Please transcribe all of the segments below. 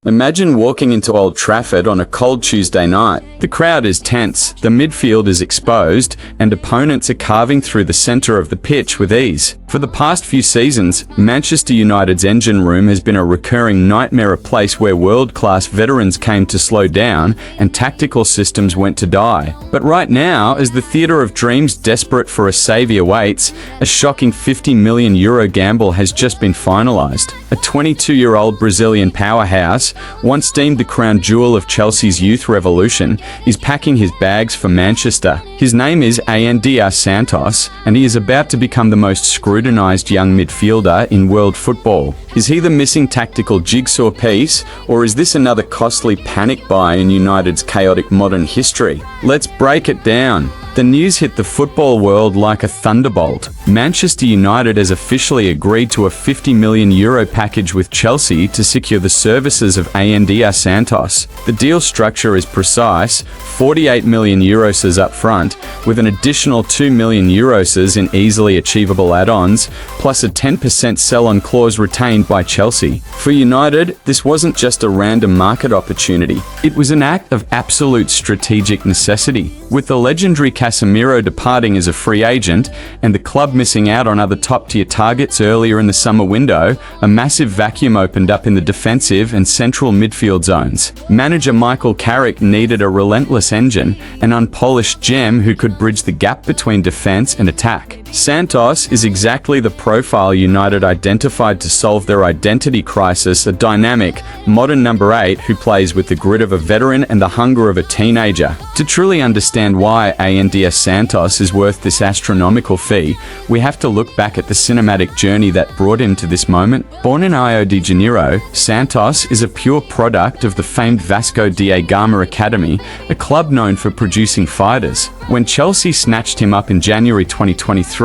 Imagine walking into Old Trafford on a cold Tuesday night. The crowd is tense, the midfield is exposed, and opponents are carving through the centre of the pitch with ease. For the past few seasons, Manchester United's engine room has been a recurring nightmare, a place where world-class veterans came to slow down and tactical systems went to die. But right now, as the theatre of dreams desperate for a saviour waits, a shocking €50 million gamble has just been finalised. A 22-year-old Brazilian powerhouse, once deemed the crown jewel of Chelsea's youth revolution, is packing his bags for Manchester. His name is Andrey Santos, and he is about to become the most scrutinised young midfielder in world football. Is he the missing tactical jigsaw piece, or is this another costly panic buy in United's chaotic modern history? Let's break it down. The news hit the football world like a thunderbolt. Manchester United has officially agreed to a €50 million package with Chelsea to secure the services of Andrey Santos. The deal structure is precise: €48 million up front, with an additional €2 million in easily achievable add-ons, plus a 10% sell-on clause retained by Chelsea. For United, this wasn't just a random market opportunity. It was an act of absolute strategic necessity. With the legendary Casemiro departing as a free agent and the club missing out on other top-tier targets earlier in the summer window, a massive vacuum opened up in the defensive and central midfield zones. Manager Michael Carrick needed a relentless engine, an unpolished gem who could bridge the gap between defense and attack. Santos is exactly the profile United identified to solve their identity crisis, a dynamic, modern number 8 who plays with the grit of a veteran and the hunger of a teenager. To truly understand why Andrey Santos is worth this astronomical fee, we have to look back at the cinematic journey that brought him to this moment. Born in Rio de Janeiro, Santos is a pure product of the famed Vasco da Gama Academy, a club known for producing fighters. When Chelsea snatched him up in January 2023,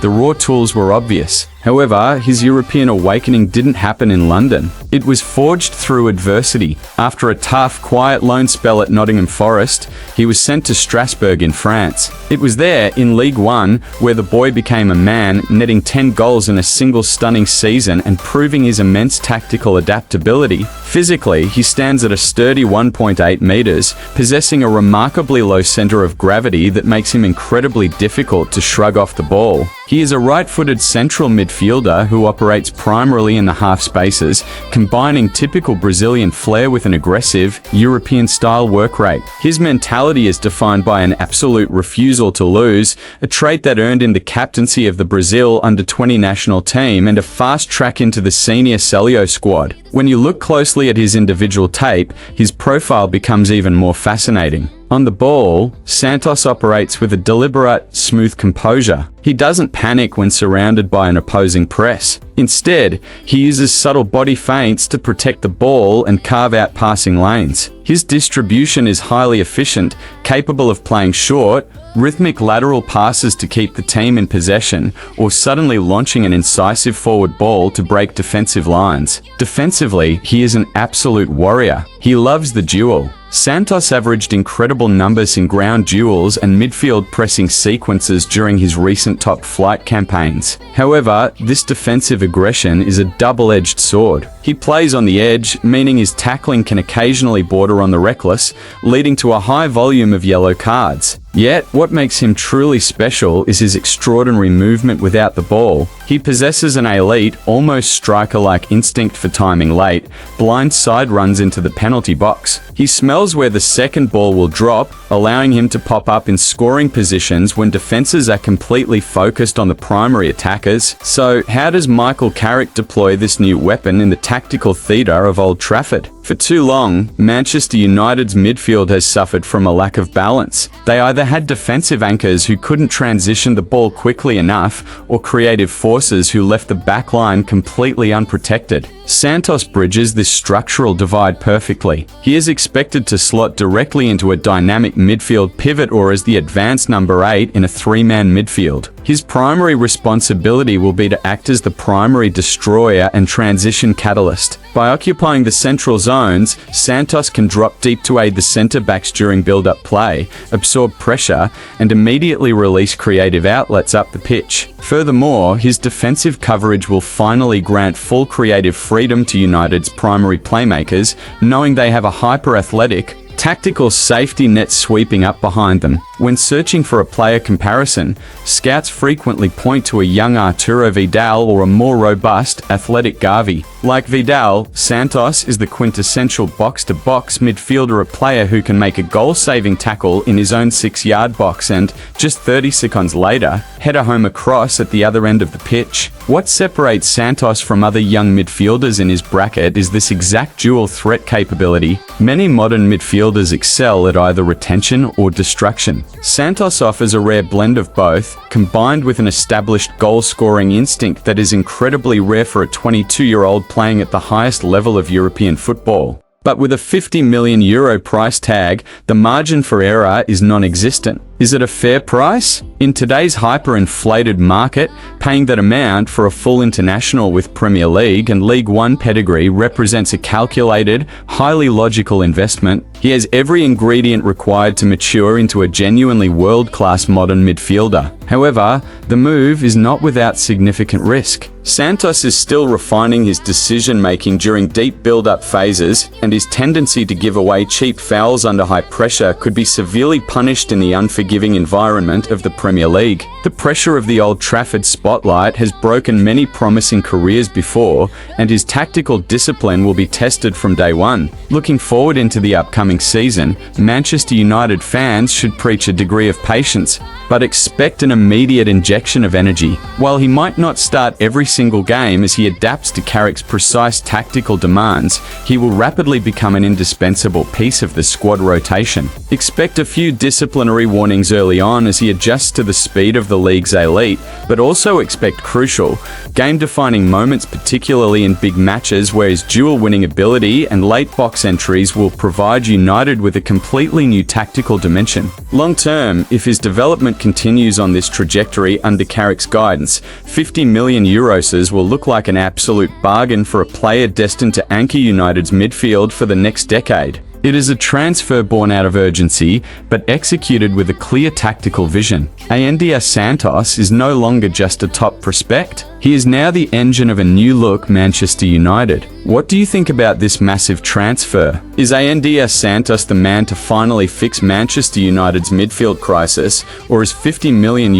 the raw tools were obvious. However, his European awakening didn't happen in London. It was forged through adversity. After a tough, quiet loan spell at Nottingham Forest, he was sent to Strasbourg in France. It was there, in League One, where the boy became a man, netting 10 goals in a single stunning season and proving his immense tactical adaptability. Physically, he stands at a sturdy 1.8 meters, possessing a remarkably low center of gravity that makes him incredibly difficult to shrug off the ball. He is a right-footed central midfielder who operates primarily in the half spaces, combining typical Brazilian flair with an aggressive, European-style work rate. His mentality is defined by an absolute refusal to lose, a trait that earned him the captaincy of the Brazil under-20 national team and a fast track into the senior Celio squad. When you look closely at his individual tape, his profile becomes even more fascinating. On the ball, Santos operates with a deliberate, smooth composure. He doesn't panic when surrounded by an opposing press. Instead, he uses subtle body feints to protect the ball and carve out passing lanes. His distribution is highly efficient, capable of playing short, rhythmic lateral passes to keep the team in possession, or suddenly launching an incisive forward ball to break defensive lines. Defensively, he is an absolute warrior. He loves the duel. Santos averaged incredible numbers in ground duels and midfield pressing sequences during his recent top-flight campaigns. However, this defensive aggression is a double-edged sword. He plays on the edge, meaning his tackling can occasionally border on the reckless, leading to a high volume of yellow cards. Yet, what makes him truly special is his extraordinary movement without the ball. He possesses an elite, almost striker-like instinct for timing late, blind side runs into the penalty box. He smells where the second ball will drop, allowing him to pop up in scoring positions when defenses are completely focused on the primary attackers. So, how does Michael Carrick deploy this new weapon in the tactical theatre of Old Trafford? For too long, Manchester United's midfield has suffered from a lack of balance. They either had defensive anchors who couldn't transition the ball quickly enough, or creative forces who left the back line completely unprotected. Santos bridges this structural divide perfectly. He is expected to slot directly into a dynamic midfield pivot or as the advanced number 8 in a three-man midfield. His primary responsibility will be to act as the primary destroyer and transition catalyst. By occupying the central zones, Santos can drop deep to aid the centre-backs during build-up play, absorb pressure, and immediately release creative outlets up the pitch. Furthermore, his defensive coverage will finally grant full creative freedom to United's primary playmakers, knowing they have a hyper-athletic, tactical safety net sweeping up behind them. When searching for a player comparison, scouts frequently point to a young Arturo Vidal or a more robust, athletic Gavi. Like Vidal, Santos is the quintessential box-to-box midfielder, a player who can make a goal-saving tackle in his own 6-yard box and, just 30 seconds later, header home across at the other end of the pitch. What separates Santos from other young midfielders in his bracket is this exact dual threat capability. Many modern midfielders excel at either retention or destruction. Santos offers a rare blend of both, combined with an established goal-scoring instinct that is incredibly rare for a 22-year-old playing at the highest level of European football. But with a €50 million price tag, the margin for error is non-existent. Is it a fair price? In today's hyper-inflated market, paying that amount for a full international with Premier League and League One pedigree represents a calculated, highly logical investment. He has every ingredient required to mature into a genuinely world-class modern midfielder. However, the move is not without significant risk. Santos is still refining his decision-making during deep build-up phases, and his tendency to give away cheap fouls under high pressure could be severely punished in the unforgiving environment of the Premier League. The pressure of the Old Trafford spotlight has broken many promising careers before, and his tactical discipline will be tested from day one. Looking forward into the upcoming season, Manchester United fans should preach a degree of patience, but expect an immediate injection of energy. While he might not start every single game as he adapts to Carrick's precise tactical demands, he will rapidly become an indispensable piece of the squad rotation. Expect a few disciplinary warnings early on as he adjusts to the speed of the league's elite, but also expect crucial, game-defining moments, particularly in big matches where his dual-winning ability and late box entries will provide United with a completely new tactical dimension. Long-term, if his development continues on this trajectory under Carrick's guidance, €50 million will look like an absolute bargain for a player destined to anchor United's midfield for the next decade. It is a transfer born out of urgency, but executed with a clear tactical vision. Andrey Santos is no longer just a top prospect. He is now the engine of a new-look Manchester United. What do you think about this massive transfer? Is Andrey Santos the man to finally fix Manchester United's midfield crisis, or is €50 million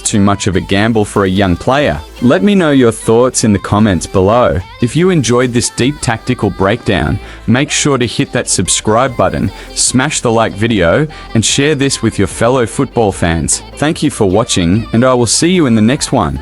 too much of a gamble for a young player? Let me know your thoughts in the comments below. If you enjoyed this deep tactical breakdown, make sure to hit that subscribe button, smash the like video, and share this with your fellow football fans. Thank you for watching, and I will see you in the next one.